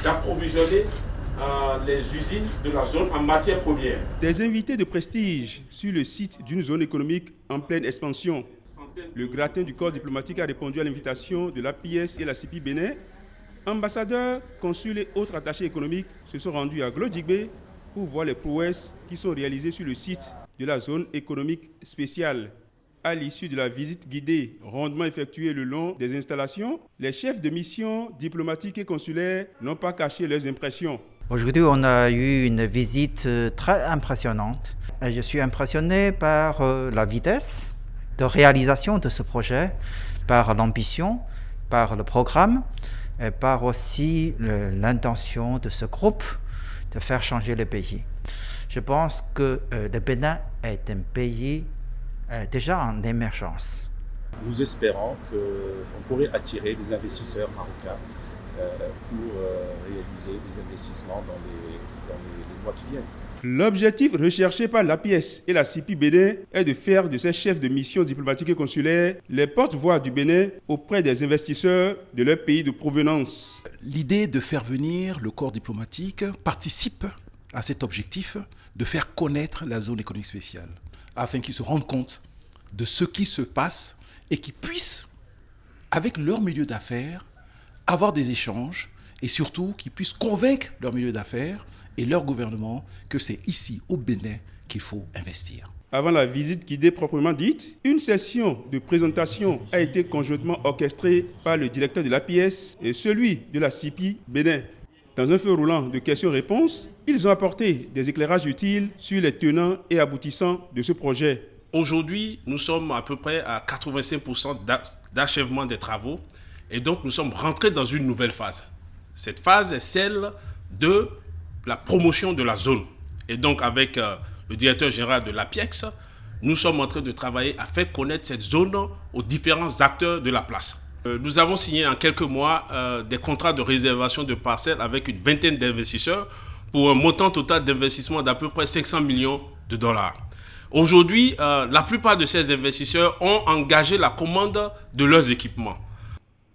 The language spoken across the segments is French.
d'approvisionner les usines de la zone en matières premières. Des invités de prestige sur le site d'une zone économique en pleine expansion. Le gratin du corps diplomatique a répondu à l'invitation de l'APS et la CIPI Bénin. Ambassadeurs, consuls et autres attachés économiques se sont rendus à Glodjigbe pour voir les prouesses qui sont réalisées sur le site de la zone économique spéciale. À l'issue de la visite guidée rondement effectuée le long des installations, les chefs de mission diplomatiques et consulaires n'ont pas caché leurs impressions. Aujourd'hui, on a eu une visite très impressionnante. Et je suis impressionné par la vitesse de réalisation de ce projet, par l'ambition, par le programme, et par aussi l'intention de ce groupe de faire changer le pays. Je pense que le Bénin est un pays déjà en émergence. Nous espérons qu'on pourrait attirer des investisseurs marocains pour réaliser des investissements dans les mois qui viennent. L'objectif recherché par l'APS et la CIPI Bénin est de faire de ces chefs de mission diplomatiques et consulaires les porte-voix du Bénin auprès des investisseurs de leur pays de provenance. L'idée de faire venir le corps diplomatique participe à cet objectif de faire connaître la zone économique spéciale, afin qu'ils se rendent compte de ce qui se passe et qu'ils puissent, avec leur milieu d'affaires, avoir des échanges et surtout qu'ils puissent convaincre leur milieu d'affaires et leur gouvernement que c'est ici, au Bénin, qu'il faut investir. Avant la visite guidée proprement dite, une session de présentation a été conjointement orchestrée par le directeur de l'APS et celui de la CIPI Bénin. Dans un feu roulant de questions-réponses, ils ont apporté des éclairages utiles sur les tenants et aboutissants de ce projet. Aujourd'hui, nous sommes à peu près à 85% d'achèvement des travaux et donc nous sommes rentrés dans une nouvelle phase. Cette phase est celle de la promotion de la zone. Et donc avec le directeur général de l'APEX, nous sommes en train de travailler à faire connaître cette zone aux différents acteurs de la place. Nous avons signé en quelques mois des contrats de réservation de parcelles avec une vingtaine d'investisseurs pour un montant total d'investissement d'à peu près 500 millions de dollars. Aujourd'hui, la plupart de ces investisseurs ont engagé la commande de leurs équipements.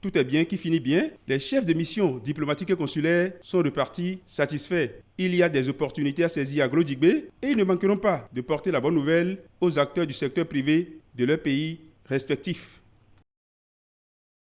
Tout est bien qui finit bien. Les chefs de mission diplomatiques et consulaires sont repartis satisfaits. Il y a des opportunités à saisir à Glodjigbe et ils ne manqueront pas de porter la bonne nouvelle aux acteurs du secteur privé de leurs pays respectifs.